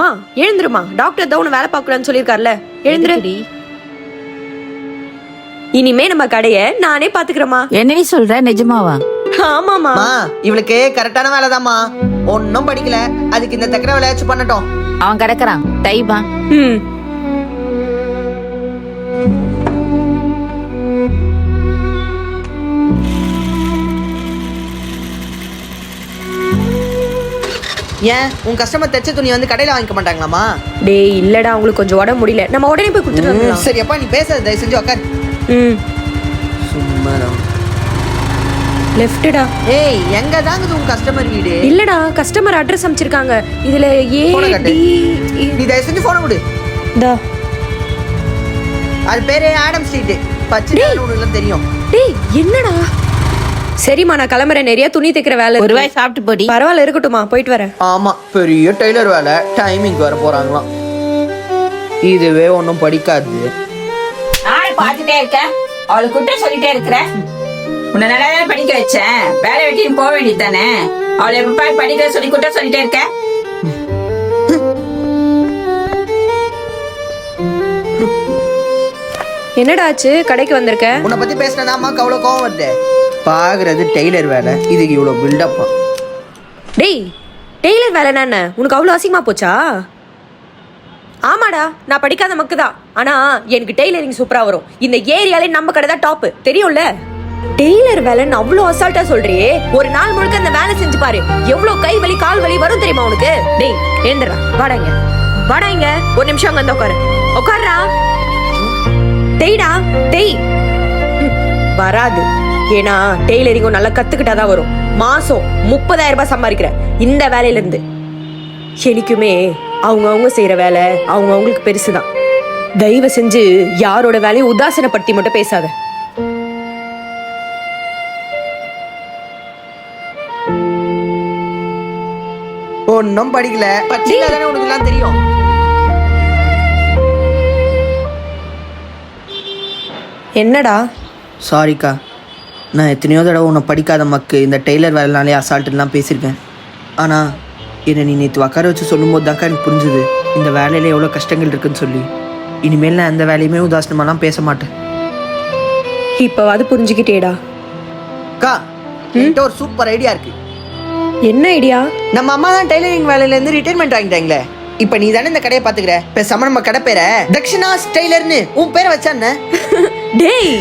மா எழுந்துருமா, டாக்டர் தான் உன்னை வேலை பார்க்கலான்னு சொல்லியிருக்காருல, எழுந்துரு. இனிமே நம்ம கடைய நானே பாத்துக்கிறேமா. என்ன நீ சொல்ற, நிஜமாவா? ஆமாமா. இவளுக்கு கரெக்டான வேலைதாம்மா, ஒன்னும் படிக்கல, அதுக்கு இந்த தக்கர வேலையாச்சும் பண்ணட்டும். அவன் கிடக்குறான் டைபா. ஏன் உன் கஸ்டமர் தைச்ச துணி வந்து கடையில வாங்கிக்க மாட்டாங்களாமா? டேய் இல்லடா, உங்களுக்கு கொஞ்சம் உடம்பு முடியல, நம்ம உடனே போய் கொடுத்துட்டு வந்துடலாம். சரி அப்பா நீ பேசாத, தயவு செஞ்சு உட்கார். சும்மா லெஃப்ட்டா. ஏய் எங்க தாங்க உன் கஸ்டமர் வீடு? இல்லடா, கஸ்டமர் அட்ரஸ் அமைச்சிருக்காங்க. இதுல நீ தயவு செஞ்சு போன கொடு. அது பேரு ஆடம் ஸ்ட்ரீட், பச்சை உனக்கு தெரியும். டேய் என்னடா? சரிம்மா நான் கிளம்புறேன், நிறைய துணி தைக்கிற வேலை. ஒரு வாய் சாப்பிட்டு போடி. பரவாயில்ல இருக்கட்டுமா, போயிட்டு வரேன். ஆமா பெரிய டெய்லர் வேலை, டைமிங் வர போறாங்களாம். இதுவே ஒன்னும் படிக்காது. ஆள் பாத்துட்டே இருக்க, அவளை குட்ட சொல்லிட்டே இருக்கிற. உன்னை நல்லா படிக்க வச்சேன், வேலை வெட்டின்னு போக வேண்டியது தானே. அவளை எப்ப படிக்க சொல்லி குட்ட சொல்லிட்டே இருக்க. என்னடா ஆச்சு, கடைக்கு வந்திருக்க? உன்னை பத்தி பேசினதாம்மா அவ்வளவு கோவம் வருது. பாக்குறது டெய்லர் வேலை, இதுக்கு இவ்வளவு பில்டப்பா. டேய் டெய்லர் வேலைன்னா என்ன, உனக்கு அவ்வளோ அசிங்கமா போச்சா? ஆமாடா, நான் படிக்காத மக்கு தான், ஆனா எனக்கு டெய்லரிங் சூப்பரா வரும். இந்த ஏரியாலே நம்ம கடை தான் டாப், தெரியும்ல. டெய்லர் வேலைன்னு அவ்வளோ அசால்ட்டா சொல்றியே, ஒரு நாள் முழுக்க அந்த வேலை செஞ்சு பாரு, எவ்வளவு கை வலி கால் வலி வரும் தெரியுமா உனக்கு? டேய் ஏந்திரா, வாடாங்க வாடாங்க, ஒரு நிமிஷம் அங்க வந்து உட்காரு. உட்காருடா. டெய்டா டெய். வராது, ஏன்னா டெய்லரிங்கும் நல்லா கத்துக்கிட்டாதான் வரும். மாசம் 30,000 ரூபாய் சம்பாதிக்கிறேன் இந்த வேலையில இருந்து. எனக்குமே அவங்க செய்யற வேலை அவங்களுக்கு பெருசுதான். தயவு செஞ்சு யாரோட வேலையை உதாசீனப்படுத்தி மட்டும் பேசாத. ஒன்னும் படிக்கல, பச்சையில தானே உனக்கு எல்லாம் தெரியும். என்னடா? சாரிக்கா, நான் எத்தனையோ தடவை உன்னை படிக்காத மக்கு இந்த டெய்லர் வேலைனாலே அசால்ட்டுலாம் பேசியிருக்கேன். ஆனால் என்னை நீ நேற்று உட்கார வச்சு சொல்லும்போது தாக்கா எனக்கு புரிஞ்சுது இந்த வேலையில எவ்வளோ கஷ்டங்கள் இருக்குன்னு சொல்லி. இனிமேல் நான் எந்த வேலையுமே உதாசனமாலாம் பேச மாட்டேன். இப்போவாது புரிஞ்சுக்கிட்டேடா. அக்கா என்கிட்ட ஒரு சூப்பர் ஐடியா இருக்கு. என்ன ஐடியா? நம்ம அம்மா தான் டெய்லரிங் வேலையிலேருந்து ரிட்டைர்மெண்ட் வாங்கிட்டாங்களே, இப்போ நீ தானே இந்த கடையை பார்த்துக்கிற, பேசாம நம்ம கடை பேரை தக்ஷிணா டெய்லர்னு உன் பேரை வச்சானே. டேய்